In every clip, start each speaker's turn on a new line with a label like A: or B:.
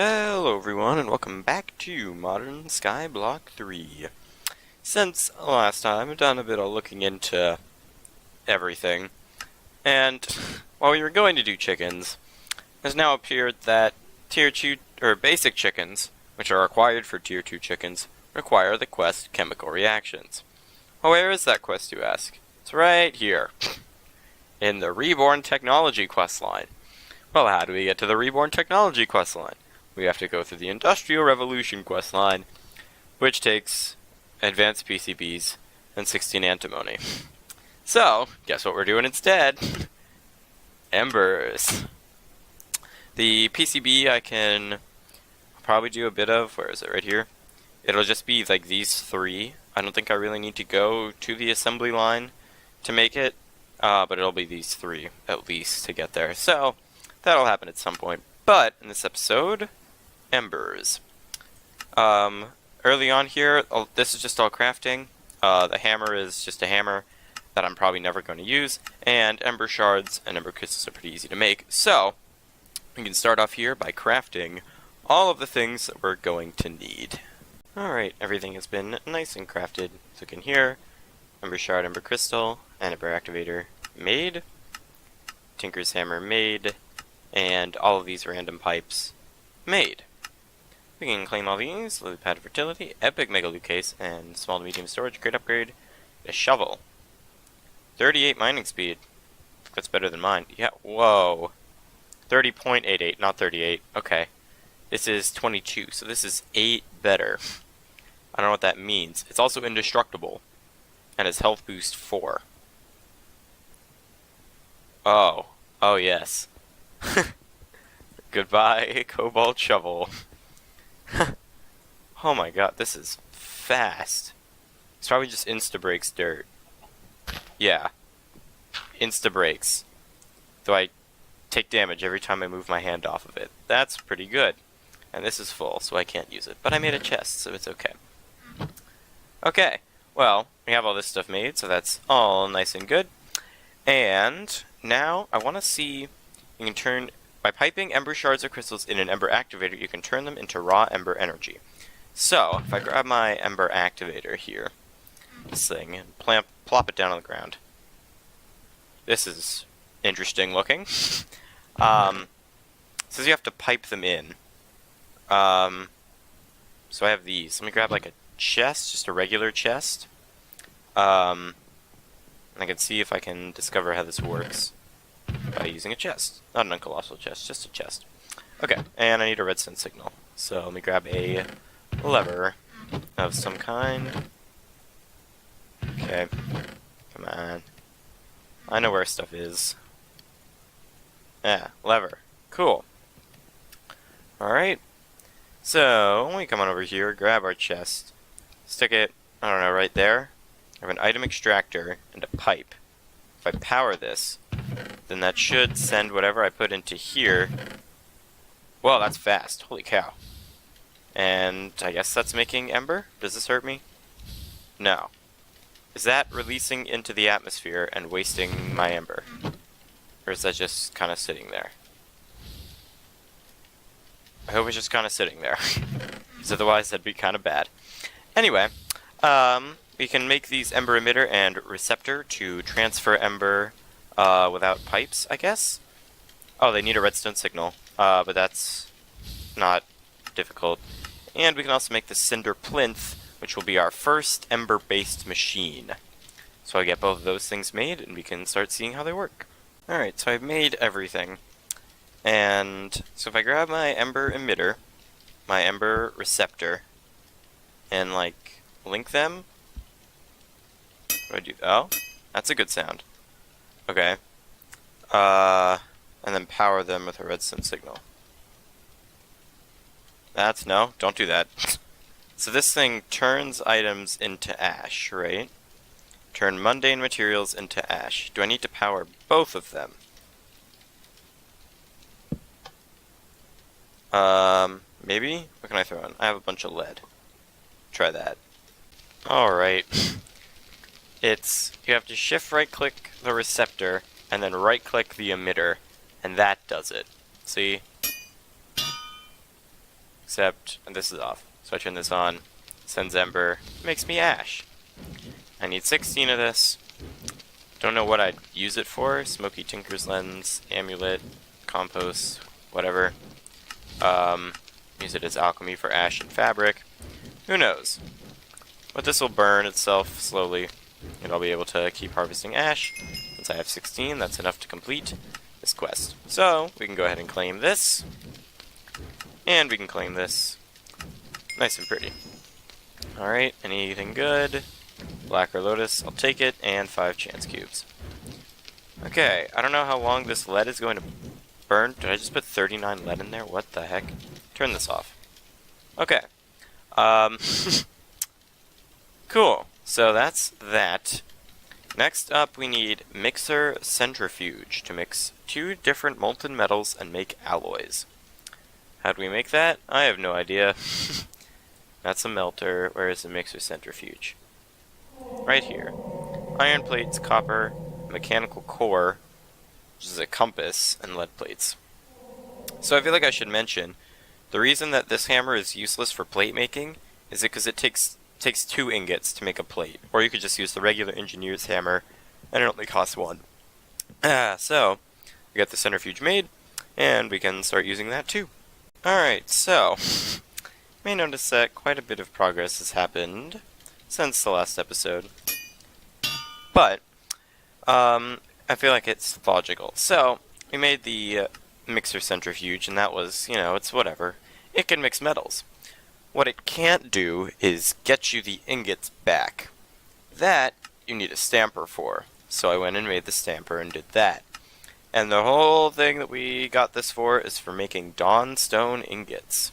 A: Hello everyone, and welcome back to Modern Skyblock 3. Since last time, I've done a bit of looking into everything, and while we were going to do chickens, it has now appeared that Tier 2, or basic chickens, which are required for Tier 2 chickens, require the quest Chemical Reactions. Well, where is that quest, you ask? It's right here, in the Reborn Technology questline. Well, how do we get to the Reborn Technology questline? We have to go through the Industrial Revolution questline, which takes advanced PCBs and 16 antimony. So, guess what we're doing instead? Embers. The PCB I can probably do a bit of. Where is it? Right here. It'll just be like these three. I don't think I really need to go to the assembly line to make it, but it'll be these three at least to get there. So, that'll happen at some point. But in this episode, embers. Early on here, this is just all crafting. The hammer is just a hammer that I'm probably never going to use, and ember shards and ember crystals are pretty easy to make. So, we can start off here by crafting all of the things that we're going to need. Alright, everything has been nice and crafted. So in here, ember shard, ember crystal, and ember activator made. Tinker's hammer made, and all of these random pipes made. We can claim all these: lily pad of fertility, epic mega loot case, and small to medium storage, great upgrade, a shovel. 38 mining speed. That's better than mine. Yeah, whoa. 30.88, not 38. Okay. This is 22, so this is 8 better. I don't know what that means. It's also indestructible, and its health boost 4. Oh. Oh, yes. Goodbye, cobalt shovel. Oh my god, this is fast. It's probably just insta-breaks dirt. Yeah. Insta-breaks. Though I take damage every time I move my hand off of it. That's pretty good. And this is full, so I can't use it. But I made a chest, so it's okay. Okay. Well, we have all this stuff made, so that's all nice and good. And now I want to see... You can turn... By piping ember shards or crystals in an ember activator, you can turn them into raw ember energy. So, if I grab my ember activator here, this thing, and plop it down on the ground. This is interesting looking. It says you have to pipe them in. So I have these. Let me grab like a chest, just a regular chest. And I can see if I can discover how this works by using a chest. Not an uncolossal chest, just a chest. Okay, and I need a redstone signal. So let me grab a lever of some kind. Okay, come on. I know where stuff is. Yeah, lever. Cool. Alright. So, we come on over here, grab our chest, stick it, I don't know, right there. I have an item extractor and a pipe. If I power this, then that should send whatever I put into here. Well, that's fast. Holy cow. And I guess that's making ember? Does this hurt me? No. Is that releasing into the atmosphere and wasting my ember? Or is that just kind of sitting there? I hope it's just kind of sitting there. Because otherwise that'd be kind of bad. Anyway, we can make these ember emitter and receptor to transfer ember without pipes, I guess? Oh, they need a redstone signal, but that's not difficult. And we can also make the cinder plinth, which will be our first ember-based machine. So I get both of those things made, and we can start seeing how they work. Alright, so I've made everything. And so if I grab my ember emitter, my ember receptor, and like link them, what do I do? Oh, that's a good sound. Okay. And then power them with a redstone signal. No, don't do that. So this thing turns items into ash, right? Turn mundane materials into ash. Do I need to power both of them? Maybe? What can I throw in? I have a bunch of lead. Try that. Alright. You have to shift right click the receptor, and then right click the emitter, and that does it. See? except this is off. So I turn this on, sends ember, makes me ash. I need 16 of this. Don't know what I'd use it for. Smoky Tinker's Lens, Amulet, Compost, whatever. Use it as alchemy for ash and fabric. Who knows? But this will burn itself slowly, and I'll be able to keep harvesting ash. Since I have 16, that's enough to complete this quest. So, we can go ahead and claim this. And we can claim this. Nice and pretty. Alright, anything good? Black or Lotus, I'll take it, and 5 chance cubes. Okay, I don't know how long this lead is going to burn. Did I just put 39 lead in there? What the heck? Turn this off. Okay. Cool. So that's that. Next up, we need Mixer Centrifuge to mix 2 different molten metals and make alloys. How do we make that? I have no idea. That's a melter. Where is the Mixer Centrifuge? Right here. Iron plates, copper, mechanical core, which is a compass, and lead plates. So I feel like I should mention, the reason that this hammer is useless for plate making is because it takes 2 ingots to make a plate. Or you could just use the regular engineer's hammer, and it only costs 1. So, we got the centrifuge made, and we can start using that too. Alright, so, you may notice that quite a bit of progress has happened since the last episode. But, I feel like it's logical. So, we made the mixer centrifuge, and that was, it's whatever. It can mix metals. What it can't do is get you the ingots back. That, you need a stamper for. So I went and made the stamper and did that. And the whole thing that we got this for is for making dawnstone ingots.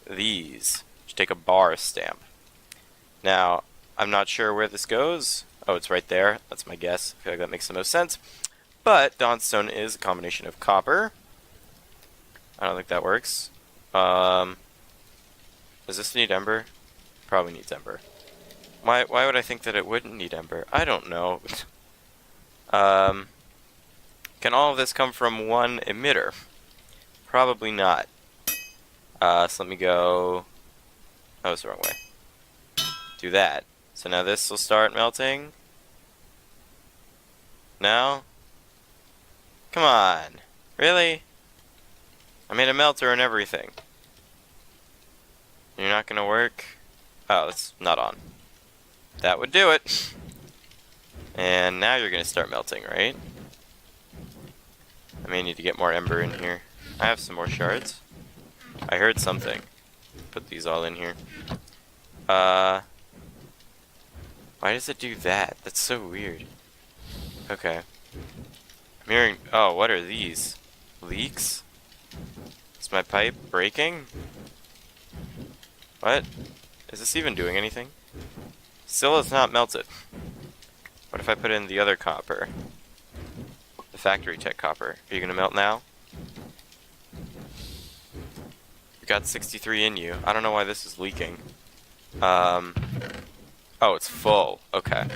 A: These, which take a bar stamp. Now, I'm not sure where this goes. Oh, it's right there. That's my guess. I feel like that makes the most sense. But dawnstone is a combination of copper. I don't think that works. Does this need ember? Probably needs ember. Why would I think that it wouldn't need ember? I don't know. Can all of this come from one emitter? Probably not. So let me go... Oh, it's the wrong way. Do that. So now this will start melting. No? Come on. Really? I made a melter and everything. You're not gonna work? Oh, it's not on. That would do it. And now you're gonna start melting, right? I may need to get more ember in here. I have some more shards. I heard something. Put these all in here. Why does it do that? That's so weird. Okay. I'm hearing... Oh, what are these? Leaks? Is my pipe breaking? What? Is this even doing anything? Still has not melted. What if I put in the other copper? The factory tech copper. Are you gonna melt now? You got 63 in you. I don't know why this is leaking. Oh, it's full. Okay.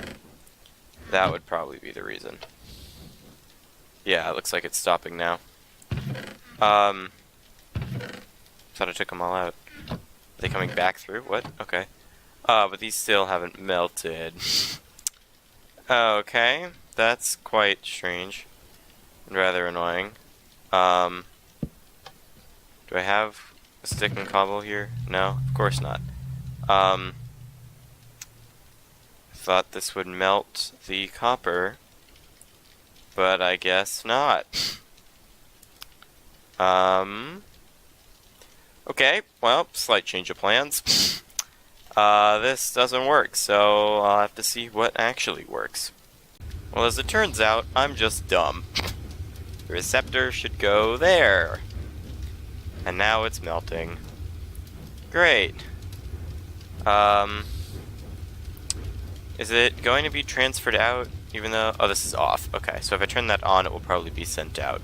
A: That would probably be the reason. Yeah, it looks like it's stopping now. Thought I took them all out. Are they coming back through? What? Okay. But these still haven't melted. Okay. That's quite strange. And rather annoying. Do I have a stick and cobble here? No? Of course not. Thought this would melt the copper, but I guess not. Okay, well, slight change of plans. This doesn't work, so I'll have to see what actually works. Well, as it turns out, I'm just dumb. The receptor should go there. And now it's melting. Great. Is it going to be transferred out, even though... Oh, this is off. Okay, so if I turn that on, it will probably be sent out.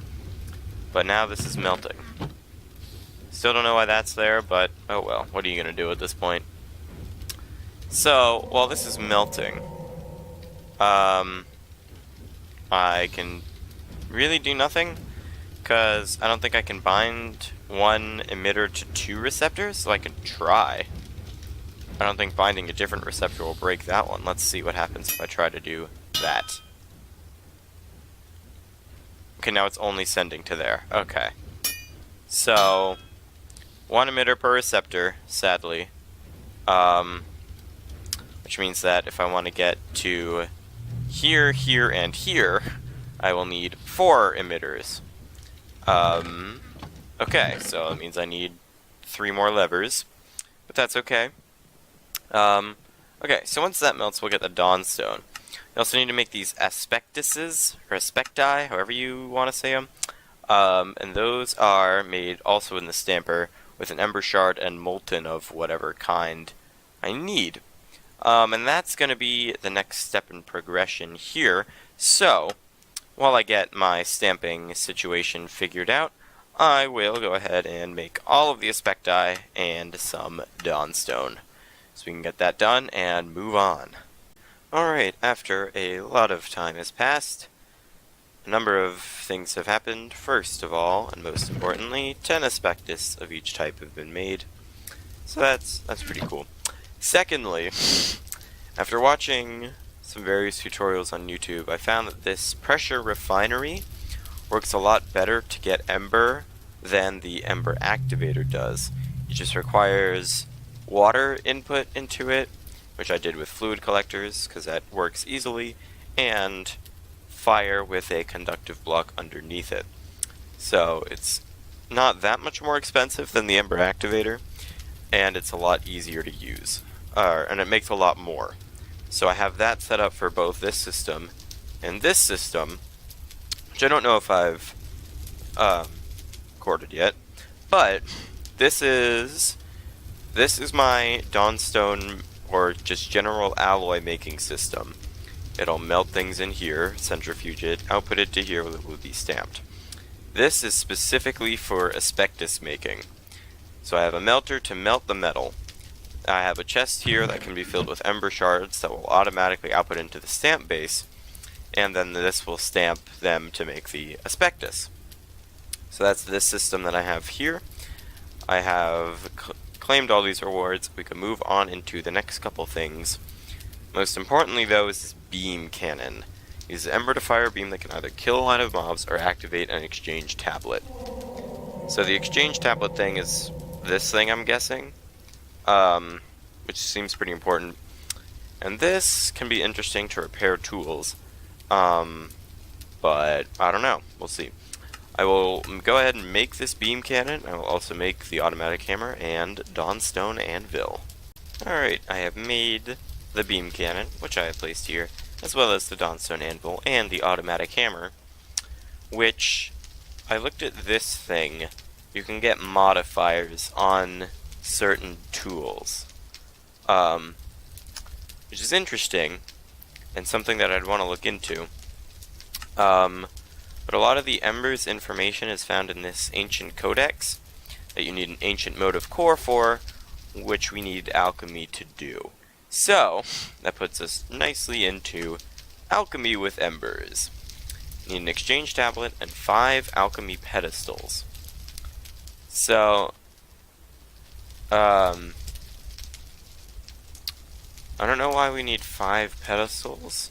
A: But now this is melting. Still don't know why that's there, but oh well. What are you going to do at this point? So, while this is melting, I can really do nothing, because I don't think I can bind one emitter to 2 receptors, so I can try. I don't think binding a different receptor will break that one. Let's see what happens if I try to do that. Okay, now it's only sending to there. Okay. So, 1 emitter per receptor, sadly. Which means that if I want to get to here, here, and here, I will need 4 emitters. Okay, so it means I need 3 more levers, but that's okay. Okay, so once that melts, we'll get the Dawnstone. You also need to make these aspectuses, or aspecti, however you want to say them. And those are made also in the stamper with an ember shard and molten of whatever kind I need. And that's going to be the next step in progression here. So, while I get my stamping situation figured out, I will go ahead and make all of the aspecti and some Dawnstone. So we can get that done and move on. Alright, after a lot of time has passed, a number of things have happened. First of all, and most importantly, 10 aspectus of each type have been made. So that's pretty cool. Secondly, after watching some various tutorials on YouTube, I found that this pressure refinery works a lot better to get ember than the ember activator does. It just requires water input into it, which I did with fluid collectors because that works easily, and fire with a conductive block underneath it. So it's not that much more expensive than the ember activator, and it's a lot easier to use. And it makes a lot more. So I have that set up for both this system and this system, which I don't know if I've recorded yet, but this is my Dawnstone or just general alloy making system. It'll melt things in here, centrifuge it, output it to here where it will be stamped. This is specifically for aspectus making. So I have a melter to melt the metal. I have a chest here that can be filled with ember shards that will automatically output into the stamp base, and then this will stamp them to make the aspectus. So that's this system that I have here. I have claimed all these rewards. We can move on into the next couple things. Most importantly, though, is this beam cannon. Uses ember to fire a beam that can either kill a line of mobs or activate an exchange tablet. So the exchange tablet thing is this thing, I'm guessing, which seems pretty important. And this can be interesting to repair tools, but I don't know. We'll see. I will go ahead and make this beam cannon. I will also make the automatic hammer and Dawnstone anvil. Alright, I have made the beam cannon, which I have placed here, as well as the Dawnstone anvil and the automatic hammer, which I looked at this thing. You can get modifiers on certain tools, which is interesting and something that I'd want to look into. But a lot of the embers information is found in this ancient codex that you need an ancient motive core for, which we need alchemy to do. So that puts us nicely into alchemy with embers. You need an exchange tablet and 5 alchemy pedestals. So I don't know why we need 5 pedestals,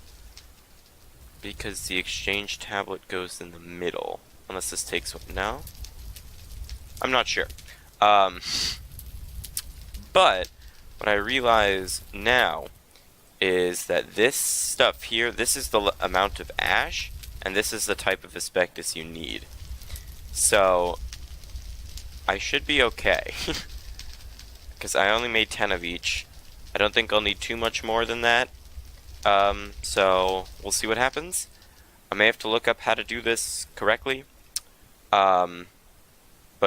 A: because the exchange tablet goes in the middle, unless this takes one. No? I'm not sure. But what I realize now is that this stuff here, this is the amount of ash, and this is the type of aspectus you need. So I should be okay, because I only made 10 of each. I don't think I'll need too much more than that. So we'll see what happens. I may have to look up how to do this correctly. But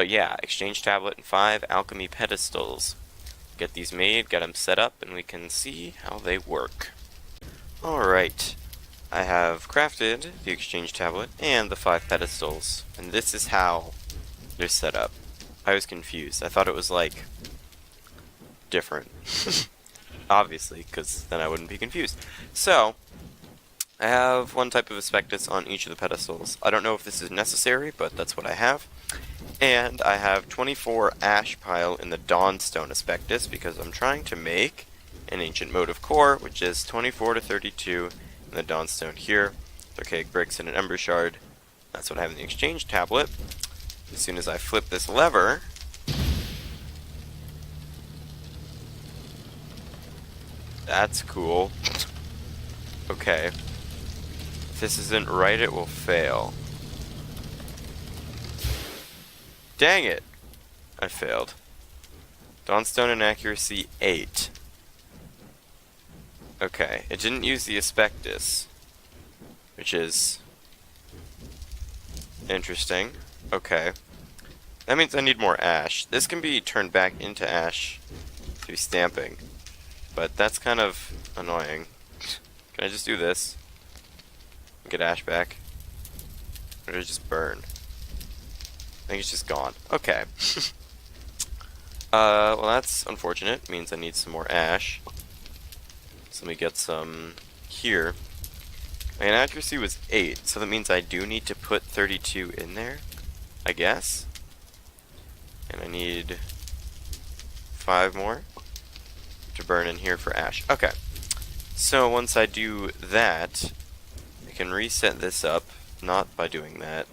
A: yeah, exchange tablet and 5 alchemy pedestals. Get these made, get them set up, and we can see how they work. Alright, I have crafted the exchange tablet and the 5 pedestals, and this is how they're set up. I was confused. I thought it was like different. Obviously, because then I wouldn't be confused. So, I have one type of asbestos on each of the pedestals. I don't know if this is necessary, but that's what I have. And I have 24 ash pile in the Dawnstone asbestos because I'm trying to make an ancient motive core, which is 24 to 32 in the Dawnstone here. Archaic bricks and an ember shard. That's what I have in the exchange tablet. As soon as I flip this lever, that's cool. Okay. If this isn't right, it will fail. Dang it! I failed. Dawnstone inaccuracy 8. Okay, it didn't use the asbestos, which is interesting. Okay. That means I need more ash. This can be turned back into ash through stamping, but that's kind of annoying. Can I just do this? Get ash back? Or did it just burn? I think it's just gone. Okay. Well that's unfortunate. It means I need some more ash. So let me get some here. My inaccuracy was 8, so that means I do need to put 32 in there, I guess. And I need 5 more to burn in here for ash. Okay. So once I do that, I can reset this up, not by doing that.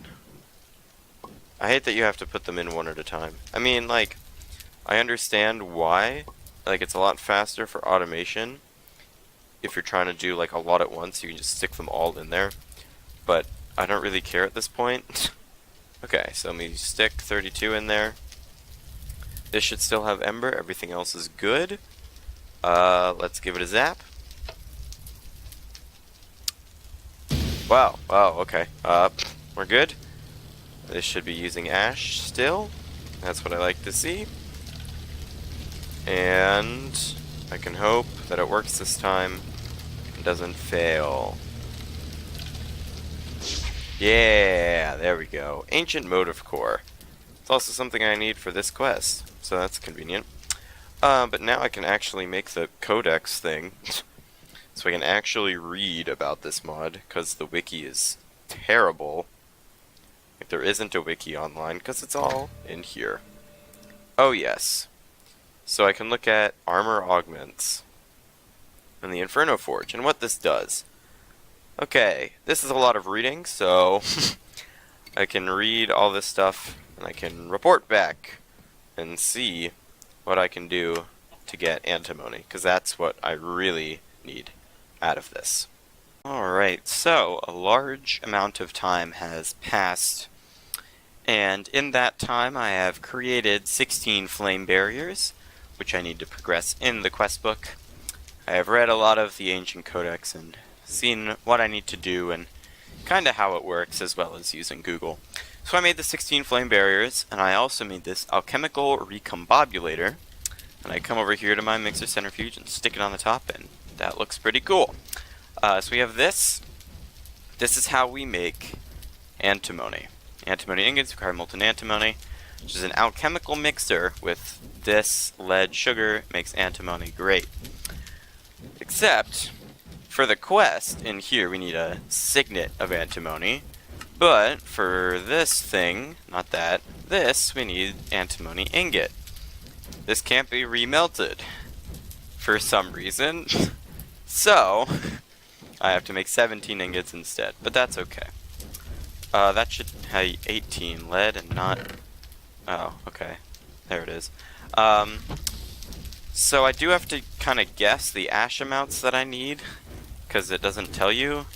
A: I hate that you have to put them in one at a time. I mean, like, I understand why. Like, it's a lot faster for automation. If you're trying to do, like, a lot at once, you can just stick them all in there. But I don't really care at this point. Okay, so let me stick 32 in there. This should still have ember. Everything else is good. Let's give it a zap. Wow, okay. We're good. This should be using ash still. That's what I like to see. And I can hope that it works this time and doesn't fail. Yeah, there we go. Ancient motive core. It's also something I need for this quest, so that's convenient. But now I can actually make the codex thing. So I can actually read about this mod, because the wiki is terrible. Like, there isn't a wiki online, because it's all in here. Oh yes. So I can look at armor augments and the Inferno Forge, and what this does. Okay, this is a lot of reading, so I can read all this stuff, and I can report back and see what I can do to get antimony, because that's what I really need out of this. Alright, so a large amount of time has passed, and in that time I have created 16 flame barriers, which I need to progress in the quest book. I have read a lot of the ancient codex and seen what I need to do and kinda how it works, as well as using Google. So I made the 16 flame barriers, and I also made this alchemical recombobulator, and I come over here to my mixer centrifuge and stick it on the top, and that looks pretty cool. So we have this. This is how we make antimony. Antimony ingots require molten antimony, which is an alchemical mixer with this lead sugar. Makes antimony great. Except, for the quest, in here we need a signet of antimony. But, for this thing, not that, this, we need antimony ingot. This can't be remelted, for some reason. So, I have to make 17 ingots instead, but that's okay. That should have 18 lead and not... Oh, okay. There it is. So I do have to kind of guess the ash amounts that I need, because it doesn't tell you,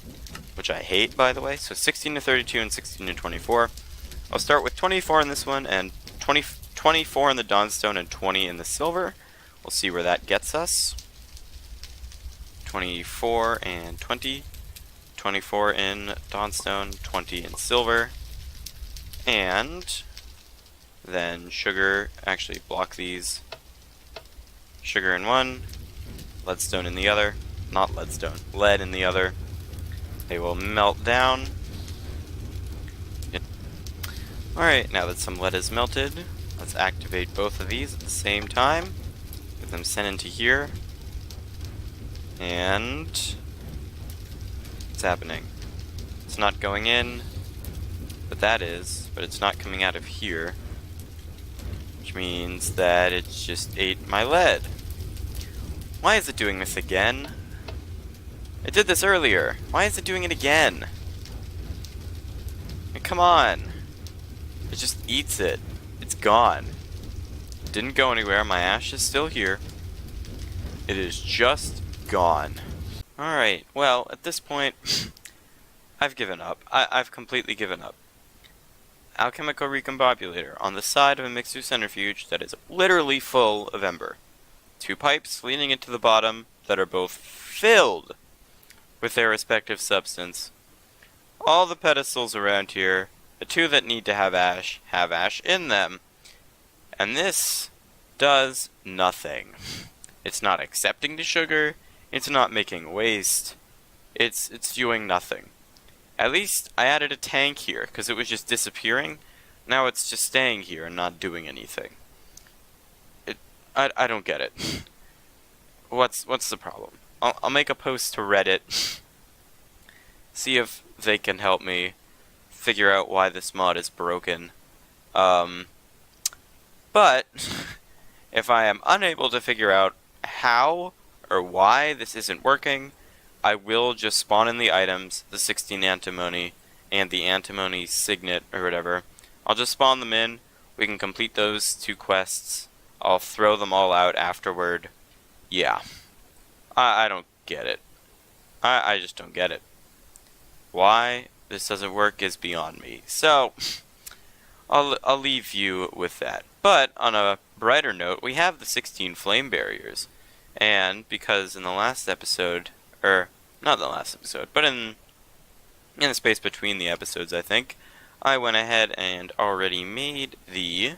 A: which I hate, by the way. So 16 to 32 and 16 to 24. I'll start with 24 in this one, and 24 in the Dawnstone, and 20 in the silver. We'll see where that gets us. 24 and 20. 24 in Dawnstone, 20 in silver. And then sugar, actually block these. Sugar in one, leadstone in the other. Not leadstone, lead in the other. They will melt down. Alright, now that some lead is melted, let's activate both of these at the same time. Get them sent into here. And what's happening. It's not going in, but that is, but it's not coming out of here. Which means that it just ate my lead. Why is it doing this again? It did this earlier. Why is it doing it again? Come on. It just eats it. It's gone. It didn't go anywhere. My ash is still here. It is just gone. Alright, well, at this point, I've given up. I've completely given up. Alchemical recombobulator on the side of a mixer centrifuge that is literally full of ember. 2 pipes leading into the bottom that are both filled with their respective substance. All the pedestals around here, the 2 that need to have ash in them. And this does nothing. It's not accepting the sugar, it's not making waste, it's doing nothing. At least I added a tank here, because it was just disappearing. Now it's just staying here and not doing anything. I don't get it. What's the problem? I'll make a post to Reddit, see if they can help me figure out why this mod is broken. But if I am unable to figure out how or why this isn't working, I will just spawn in the items, the 16 antimony and the antimony signet or whatever. I'll just spawn them in. We can complete those 2 quests. I'll throw them all out afterward. Yeah. I don't get it. I just don't get it. Why this doesn't work is beyond me. So, I'll leave you with that. But, on a brighter note, we have the 16 flame barriers. And, because in the last episode, not the last episode, but in the space between the episodes, I think, I went ahead and already made the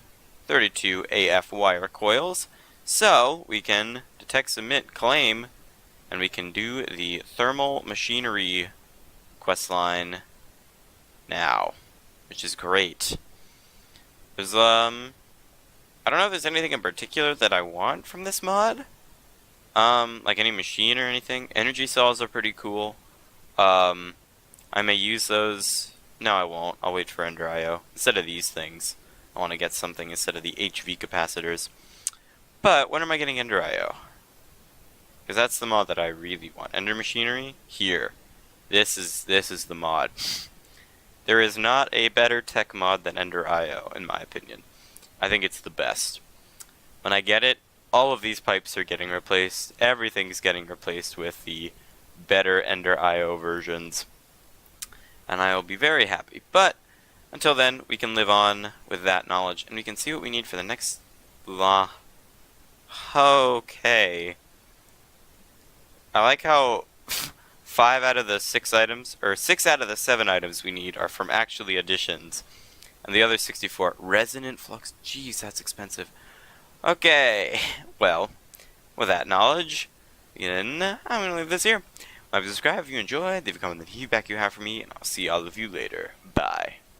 A: 32 AF wire coils. So, we can detect, submit, claim, and we can do the thermal machinery questline now, which is great. There's, I don't know if there's anything in particular that I want from this mod. Like any machine or anything. Energy cells are pretty cool. I may use those. No, I won't. I'll wait for Ender IO. Instead of these things, I want to get something instead of the HV capacitors. But when am I getting Ender IO? Because that's the mod that I really want. Ender machinery? Here. This is the mod. There is not a better tech mod than Ender IO, in my opinion. I think it's the best. When I get it, all of these pipes are getting replaced. Everything's getting replaced with the better Ender IO versions. And I will be very happy. But, until then, we can live on with that knowledge. And we can see what we need for the next... Okay. I like how 5 out of the 6 items, or 6 out of the 7 items we need are from actually additions. And the other 64, resonant flux. Jeez, that's expensive. Okay, well, with that knowledge, I'm going to leave this here. Like and subscribe if you enjoyed, leave a comment on the feedback you have for me, and I'll see all of you later. Bye.